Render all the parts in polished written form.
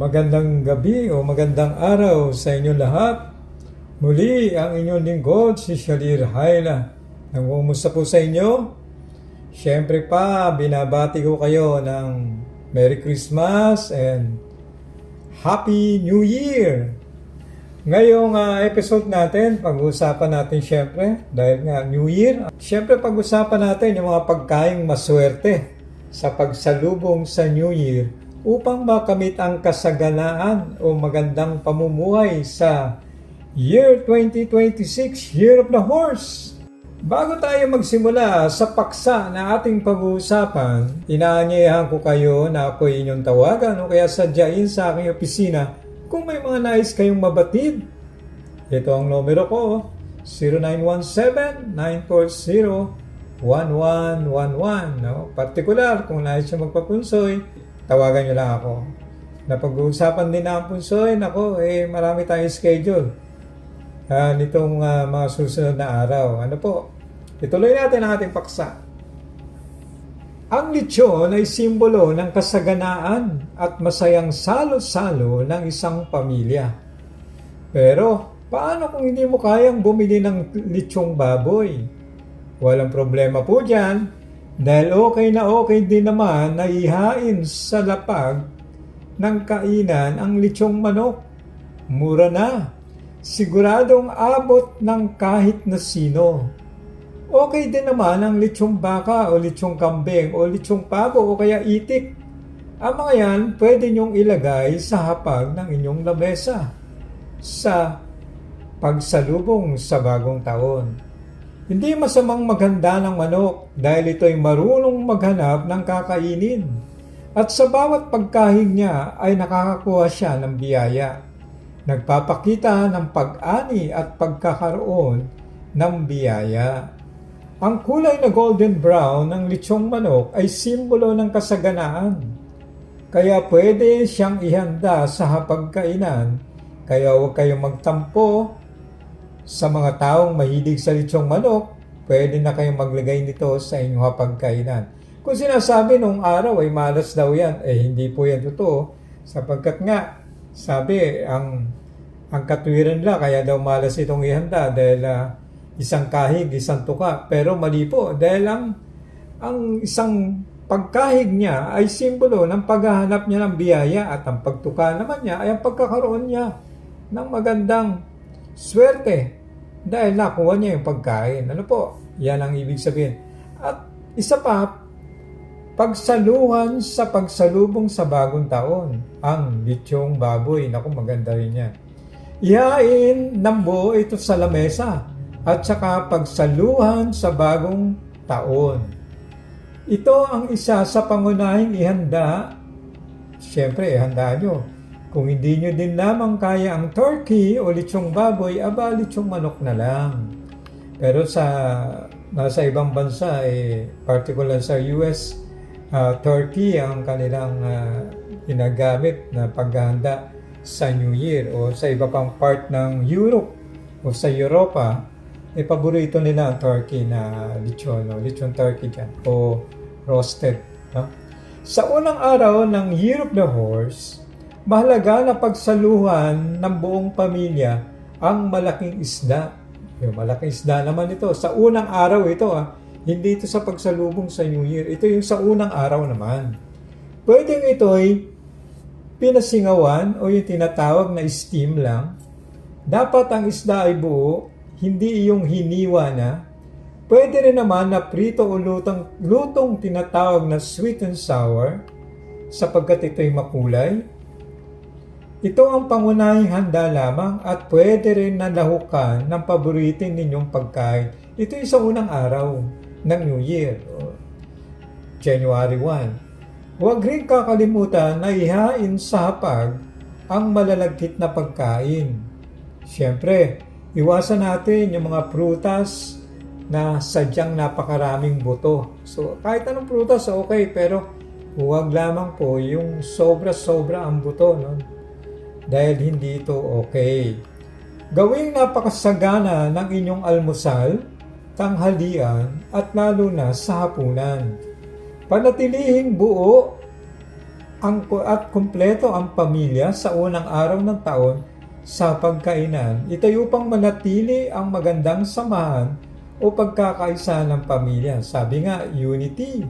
Magandang gabi o magandang araw sa inyo lahat. Muli ang inyong lingkod, si Shalir Hayla. Nangumusta po sa inyo? Siyempre pa, binabati ko kayo ng Merry Christmas and Happy New Year! Ngayong episode natin, pag-uusapan natin siyempre, dahil nga New Year, siyempre pag-uusapan natin yung mga pagkaing maswerte sa pagsalubong sa New Year upang makamit ang kasaganaan o magandang pamumuhay sa Year 2026, Year of the Horse. Bago tayo magsimula sa paksa na ating pag-uusapan, inaanyayahan ko kayo na ako inyong tawagan o kaya sadyain sa aking opisina kung may mga nais kayong mabatid. Ito ang numero ko, 0917-940-1111. No? Partikular, kung nais nyo magpapunsoy, tawagan nyo lang ako. Napag-uusapan din na ang punsoy, marami tayong schedule nitong mga susunod na araw. Ano po? Ituloy natin ang ating paksa. Ang lechon ay simbolo ng kasaganaan at masayang salo-salo ng isang pamilya. Pero, paano kung hindi mo kayang bumili ng lechong baboy? Walang problema po dyan, dahil okay din naman na ihain sa lapag ng kainan ang lechong manok. Mura na. Siguradong abot ng kahit na sino. Okay din naman ang lechong baka o lechong kambing o lechong pabo o kaya itik. Ang mga yan pwede nyong ilagay sa hapag ng inyong lamesa sa pagsalubong sa bagong taon. Hindi masamang maghanda ng manok dahil ito'y marunong maghanap ng kakainin. At sa bawat pagkain niya ay nakakakuha siya ng biyaya. Nagpapakita ng pag-ani at pagkakaroon ng biyaya. Ang kulay na golden brown ng lechong manok ay simbolo ng kasaganaan. Kaya pwede siyang ihanda sa hapagkainan. Kaya huwag kayong magtampo sa mga taong mahilig sa lechong manok. Pwede na kayong maglagay nito sa inyong hapagkainan. Kung sinasabi nung araw ay malas daw yan, hindi po yan totoo. Sapagkat nga, sabi, ang katwiran nila, kaya daw malas itong ihanda dahil isang kahig, isang tuka. Pero mali po, dahil ang isang pagkahig niya ay simbolo ng paghahanap niya ng biyaya at ang pagtuka naman niya ay ang pagkakaroon niya ng magandang swerte dahil nakuha niya yung pagkain. Ano po? Yan ang ibig sabihin. At isa pa, pagsaluhan sa pagsalubong sa bagong taon, ang lechong baboy. Naku, maganda rin yan. Ihain ng buo ito sa lamesa at saka pagsaluhan sa bagong taon. Ito ang isa sa pangunahing ihanda. Siyempre, ihanda nyo. Kung hindi nyo din lamang kaya ang turkey o lechong baboy, lechong manok na lang. Pero nasa ibang bansa, particular sa US, turkey ang kanilang ginagamit na paghahanda sa New Year o sa iba pang part ng Europe o sa Europa. Paborito nila ang turkey na lechon, lechon turkey dyan, o roasted. No? Sa unang araw ng Year of the Horse, mahalaga na pagsaluhan ng buong pamilya ang malaking isda. Yung malaking isda naman ito. Sa unang araw ito, hindi ito sa pagsalubong sa New Year. Ito yung sa unang araw naman. Pwedeng ito'y pinasingawan o yung tinatawag na steam lang. Dapat ang isda ay buo, hindi yung hiniwa na. Pwede rin naman na prito o lutong tinatawag na sweet and sour sapagkat ito'y makulay. Ito ang pangunahing handa lamang at pwede rin na lahukan ng paboritin ninyong pagkain. Ito yung sa unang araw ng New Year, January 1. Huwag rin kakalimutan na ihain sa hapag ang malalagkit na pagkain. Siyempre, iwasan natin yung mga prutas na sadyang napakaraming buto. So, kahit anong prutas, okay, pero huwag lamang po yung sobra-sobra ang buto, no? Dahil hindi ito okay. Gawing napakasagana ng inyong almusal, tanghalian, at lalo na sa hapunan. Panatilihing buo at kumpleto ang pamilya sa unang araw ng taon sa pagkainan. Ito'y upang manatili ang magandang samahan o pagkakaisa ng pamilya. Sabi nga, unity.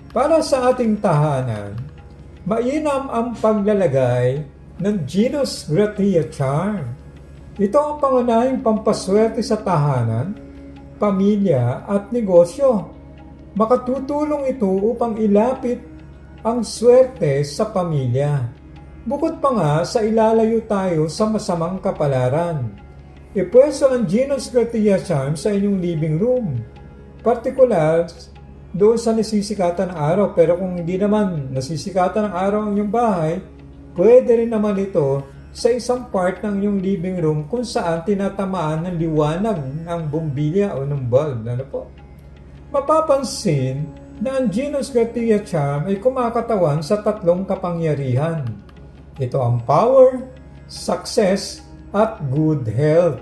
Para sa ating tahanan, mainam ang paglalagay ng Genus Gratia Charm. Ito ang pangunahing pampaswerte sa tahanan, pamilya at negosyo. Makatutulong ito upang ilapit ang swerte sa pamilya. Bukod pa nga sa ilalayo tayo sa masamang kapalaran. Ipwesto ang Genus Gratia Charm sa inyong living room. Partikular doon sa nasisikatan ng araw. Pero kung hindi naman nasisikatan ng araw ang inyong bahay, pwede rin naman ito sa isang part ng inyong living room kung saan tinatamaan ng liwanag ng bombilya o ng bulb. Ano po? Mapapansin na ang Genus Gratia Charm ay kumakatawan sa 3 kapangyarihan. Ito ang power, success, at good health.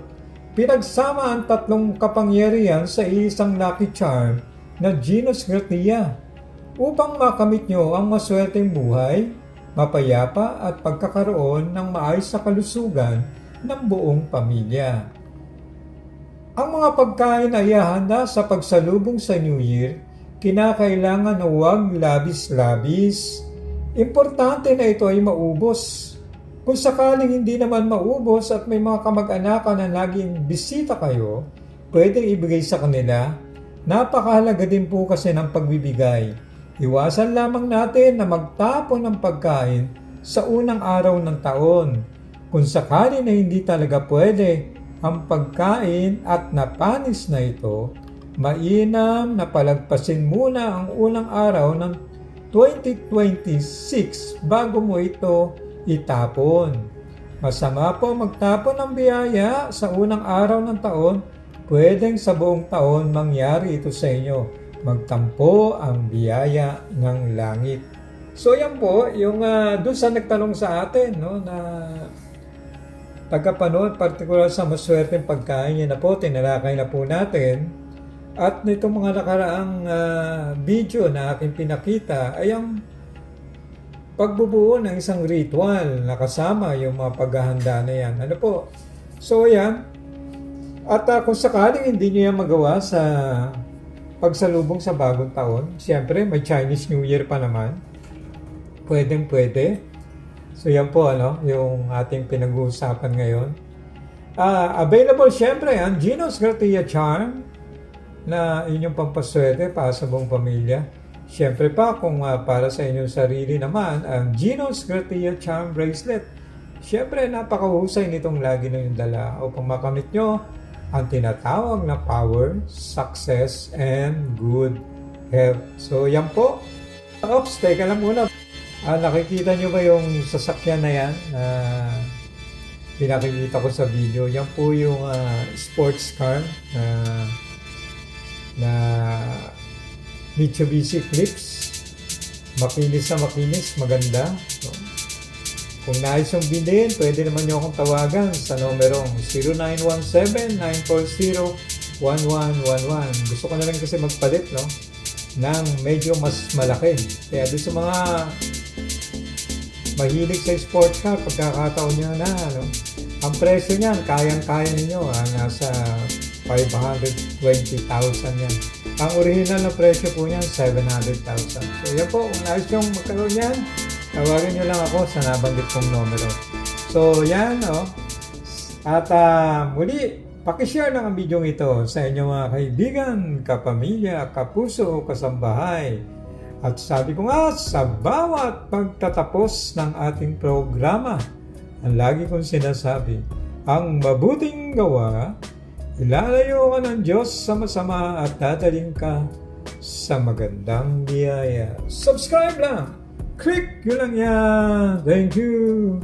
Pinagsama ang 3 kapangyarihan sa isang lucky charm na Genus Gratia upang makamit nyo ang maswerteng buhay, mapayapa at pagkakaroon ng maayos na kalusugan ng buong pamilya. Ang mga pagkain ay hahanda sa pagsalubong sa New Year, kinakailangan na huwag labis-labis. Importante na ito ay maubos. Kung sakaling hindi naman maubos at may mga kamag-anakan na laging bisita kayo, pwedeng ibigay sa kanila. Napakahalaga din po kasi ng pagbibigay. Iwasan lamang natin na magtapon ng pagkain sa unang araw ng taon. Kung sakali na hindi talaga pwede ang pagkain at napanis na ito, mainam na palagpasin muna ang unang araw ng 2026 bago mo ito itapon. Masama po magtapon ng biyaya sa unang araw ng taon, pwedeng sa buong taon mangyari ito sa inyo. Magtampo ang biyaya ng langit. So yan po, yung doon sa nagtanong sa atin, no, na tagapanood, partikular sa maswerteng pagkain, yan na po, tinalakay na po natin. At nitong mga nakaraang video na aking pinakita ay ang pagbubuo ng isang ritual na kasama yung mga paghahanda na yan. Ano po? So yan. At kung sakaling hindi nyo yan magawa sa pagsalubong sa bagong taon, siyempre may Chinese New Year pa naman. Pwedeng pwede. So yan po yung ating pinag-uusapan ngayon. Available siyempre ang Genus Gratia Charm na inyong pampaswerte para sa buong pamilya. Siyempre pa kung para sa inyong sarili naman, ang Genus Gratia Charm Bracelet. Siyempre napakahusay nitong lagi na yung dala upang makamit nyo ang tinatawag na power, success, and good health. So yan po. Oops, teka lang muna. Nakikita nyo ba yung sasakyan na yan? Pinakikita ko sa video. Yan po yung sports car na Mitsubishi Eclipse. Makinis na makinis, maganda. So, kung nais yung bilhin, pwede naman nyo akong tawagan sa numerong 0917-940-1111. Gusto ko na rin kasi magpalit, no, ng medyo mas malaki. Kaya doon sa mga mahilig sa sports car, pagkakataon nyo na, ang presyo niyan, kayang-kaya ninyo, nasa 520,000 yan. Ang original na presyo po niyan, 700,000. So yan po, kung nais nyo magkaroon yan, tawagan nyo lang ako sa nabanggit kong numero. So yan, at muli, pakishare lang ang video ito sa inyong mga kaibigan, kapamilya, kapuso, kasambahay. At sabi ko nga, sa bawat pagtatapos ng ating programa, ang lagi kong sinasabi, ang mabuting gawa, ilalayo ka ng Diyos sa masama at dadaling ka sa magandang biyaya. Subscribe lang! Click yun lang yan! Thank you!